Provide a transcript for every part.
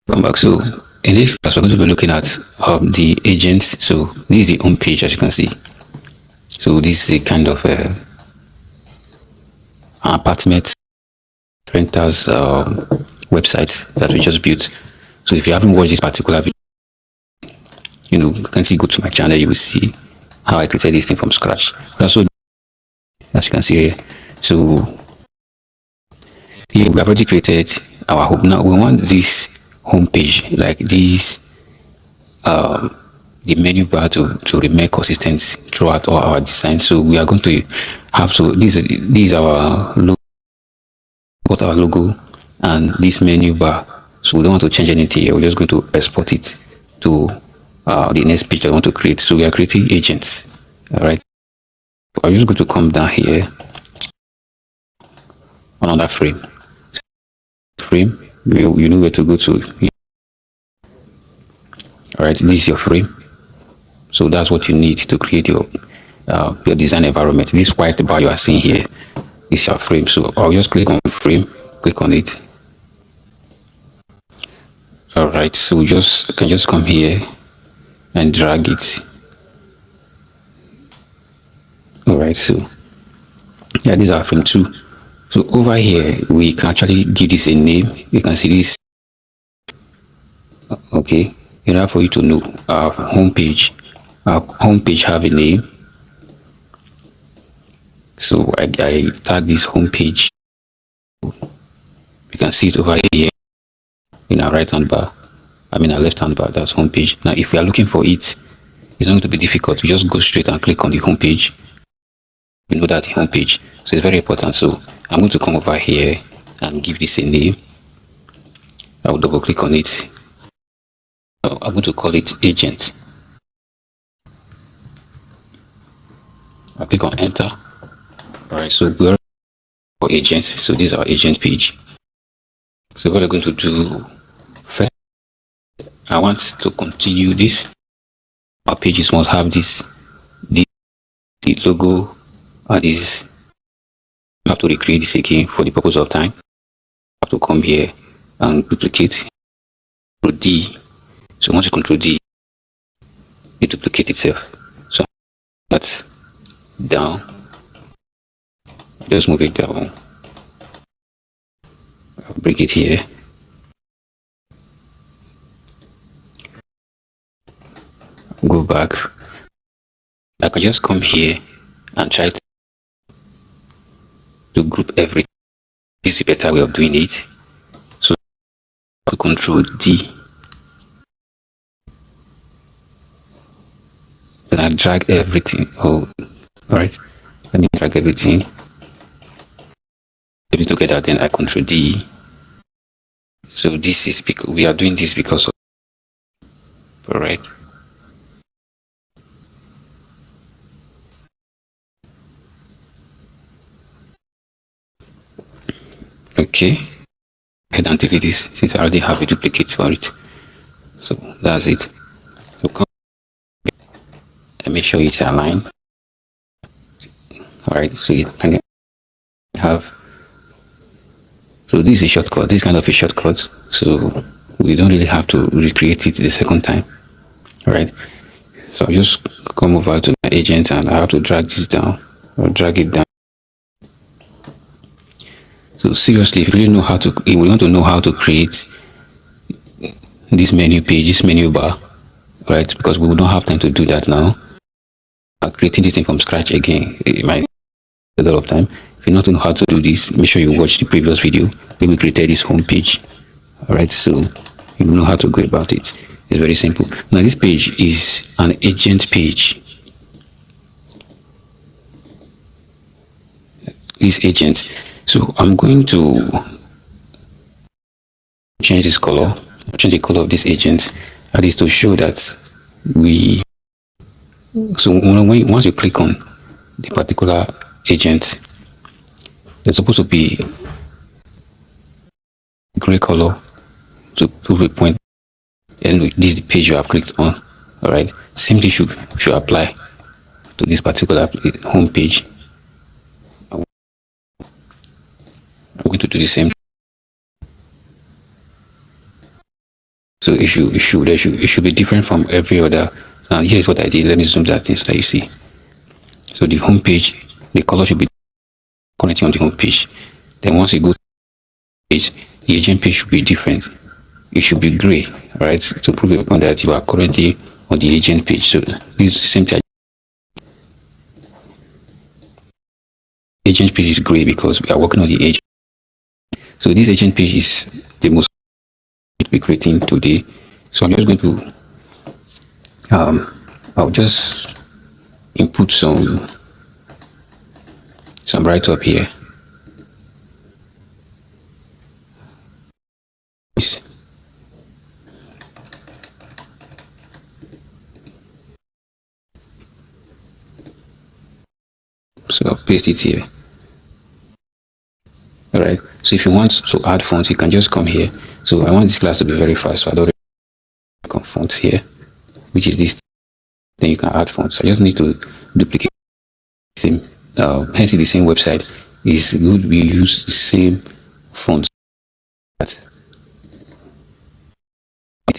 Come back. So in this class, we're going to be looking at the agents. So this is the home page, as you can see. So this is a kind of apartment renters website that we just built. So if you haven't watched this particular video, you can see, go to my channel, you will see how I created this thing from scratch. Also, as you can see here, so here we have already created our home. Now we want this home page, like this, the menu bar to remain consistent throughout all our design. So we are going to have this is our logo, got our logo and this menu bar. So we don't want to change anything here. We're just going to export it to the next page that I want to create. So we are creating agents. All right. I'm just going to come down here on another frame. You know where to go to. All right, this is your frame. So that's what you need to create your design environment. This white bar you are seeing here is your frame. So I'll just click on frame, click on it. All right, so you can just come here and drag it. All right, so yeah, this is our frame 2. So over here we can actually give this a name. You can see this. Okay, in order for you to know our homepage have a name. So I tag this homepage. You can see it over here in our right hand bar. I mean our left hand bar. That's homepage. Now if we are looking for it, it's not going to be difficult. We just go straight and click on the homepage. You know that homepage. So it's very important. So I'm going to come over here and give this a name. I will double click on it. I'm going to call it agent. I'll click on enter. All right, so we're for agents. So this is our agent page. So what I'm going to do first, I want to continue this. Our pages must have the logo and this. I have to recreate this again for the purpose of time. I have to come here and duplicate. Control D. So once you control D, it duplicates itself. So that's down. Just move it down. I'll bring it here. Go back. I can just come here and try to group everything. This is a better way of doing it. So to control D. Then I drag everything. Oh, alright. Let me drag everything. Put it together, then I control D. So this is because we are doing this because of alright. Okay. Head and delete this since I already have a duplicate for it. So that's it. So come and make sure it's aligned. Alright, so you can have, so this is a shortcut, this kind of a shortcut, so we don't really have to recreate it the second time. Alright, so I'll just come over to my agent and I have to drag this down or drag it down. So seriously, if you really know how to, if we want to know how to create this menu page, this menu bar, right? Because we don't have time to do that now. Creating this thing from scratch again, it might take a lot of time. If you don't know how to do this, make sure you watch the previous video where we created this home page. All right, so you know how to go about it. It's very simple. Now this page is an agent page. This agent. So I'm going to change this color, change the color of this agent, that is to show that we. So once you click on the particular agent, there's supposed to be gray color to prove a point, and this is the page you have clicked on. All right, same thing should apply to this particular home page. I'm going to do the same. So it should be different from every other. Now here's what I did. Let me zoom that in so that you see. So the home page, the color should be currently on the home page. Then once you go to the page, the agent page should be different. It should be gray, right? To prove your point that you are currently on the agent page. So this is the same thing. Agent page is gray because we are working on the agent. So this agent page is the most we're creating today. So I'm just going to I'll just input some write up here. So I'll paste it here. All right. So if you want to add fonts, you can just come here. So I want this class to be very fast. So I don't come fonts here, which is this. Then you can add fonts. I just need to duplicate the same. Hence, the same website is good. We use the same fonts. That's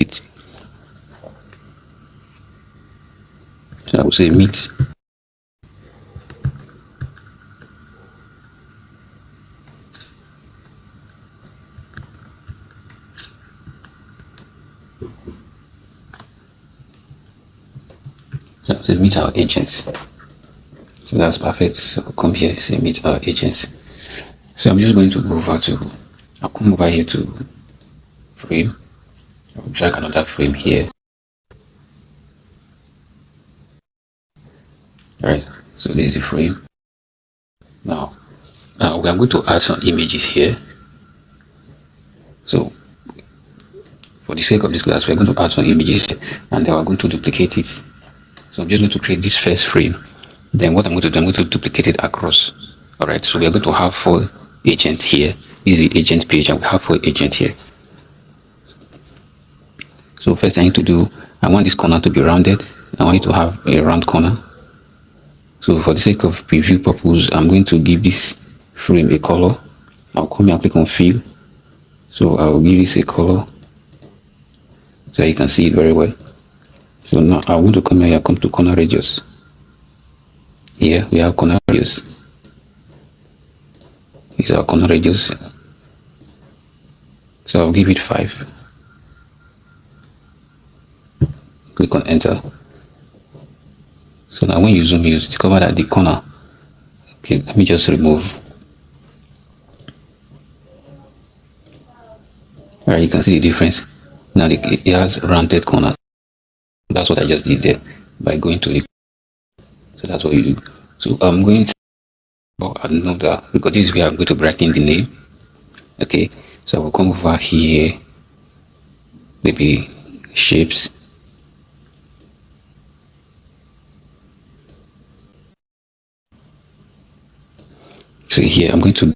it. So I will say meet. So meet our agents. So that's perfect. So come here, say meet our agents. So I'm just going to go over to, I'll come over here to frame. I'll drag another frame here. Alright, so this is the frame. Now we are going to add some images here. So for the sake of this class, we're going to add some images and then we're going to duplicate it. So I'm just going to create this first frame. Then what I'm going to do, I'm going to duplicate it across. All right, so we are going to have 4 agents here. This is the agent page and we have 4 agents here. So first I need to do, I want this corner to be rounded. I want it to have a round corner. So for the sake of preview purpose, I'm going to give this frame a color. I'll come here and click on fill. So I'll give this a color so you can see it very well. So now I want to come here, come to corner radius. Here we have corner radius. This is our corner radius. So I'll give it 5. Click on enter. So now when you zoom, you discover that the corner. Okay, let me just remove. Alright, you can see the difference. Now it has rounded corner. That's what I just did there by going to the. So that's what you do. So I'm going to another, because this is where I'm going to write in the name. Okay, so I will come over here, maybe shapes. So here I'm going to.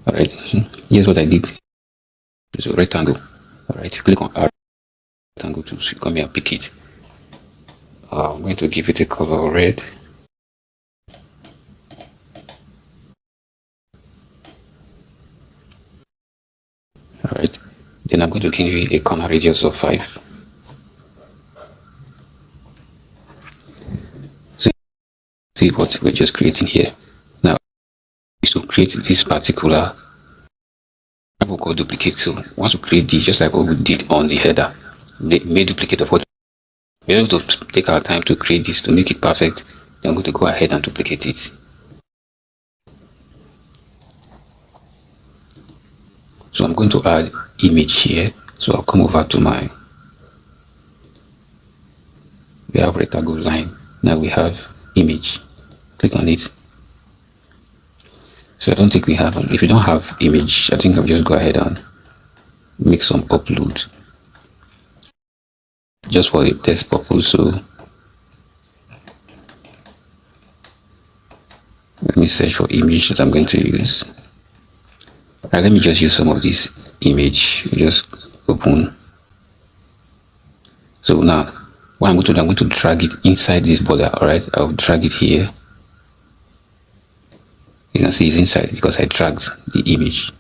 All right, here's what I did. It's a rectangle. All right, click on R rectangle to come here and pick it. I'm going to give it a color red. Alright, then I'm going to give it a corner radius of 5. So see what we're just creating here. Now is to create this particular we'll call duplicate. So once we create this, just like what we did on the header, make duplicate of what we're able to take our time to create this to make it perfect. Then I'm going to go ahead and duplicate it. So I'm going to add image here. So I'll come over to my, we have rectangle line. Now we have image. Click on it. So I don't think we have, if you don't have image, I think I'll just go ahead and make some upload. Just for a test purpose. So let me search for image that I'm going to use. Alright, let me just use some of this image. Just open. So now what I'm going to do, I'm going to drag it inside this border. Alright, I'll drag it here. You can see it's inside because I dragged the image.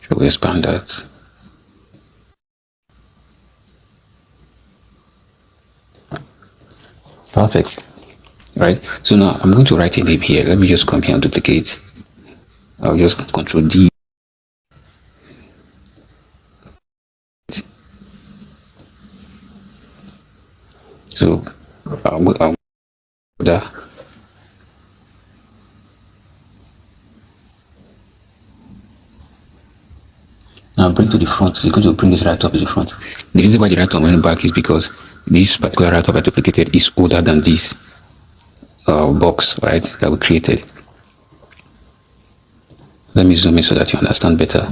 So we expand that. Perfect. Right. So now I'm going to write a name here. Let me just come here and duplicate. I'll just Control D. So I'll go there. Now bring to the front. You're going to bring this right up to the front. The reason why the right up went back is because this particular right up I duplicated is older than this box, right, that we created. Let me zoom in so that you understand better.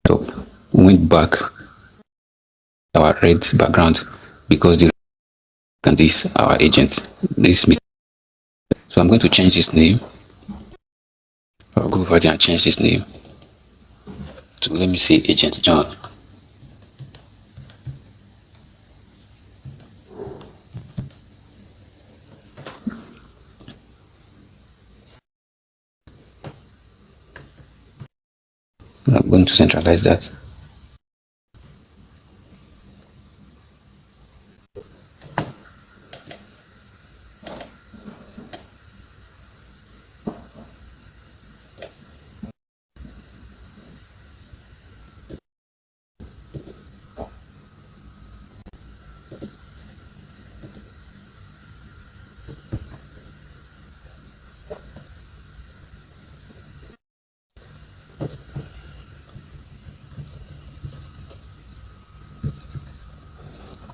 Top went back our red background because the and this our agent. So I'm going to change this name. I'll go over there and change this name to, let me say, Agent John. I'm going to centralize that.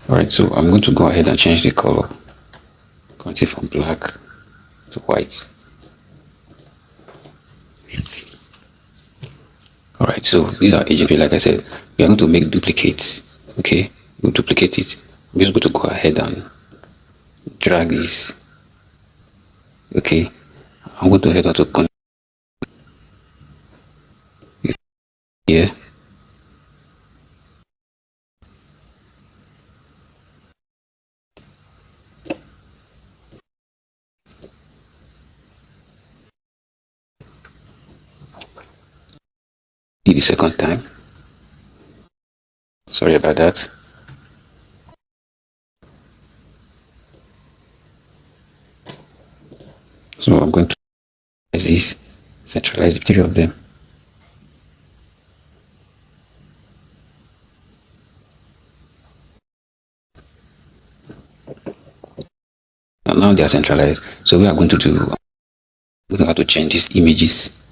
Alright, so I'm going to go ahead and change the color. Going to from black to white. Alright, so these are agent. Like I said, we are going to make duplicates. Okay, we'll duplicate it. We're just going to go ahead and drag this. Okay, I'm going to head on to here. The second time. Sorry about that. So I'm going to centralize the three of them. And now they are centralized. So we are going to do, we have to change these images.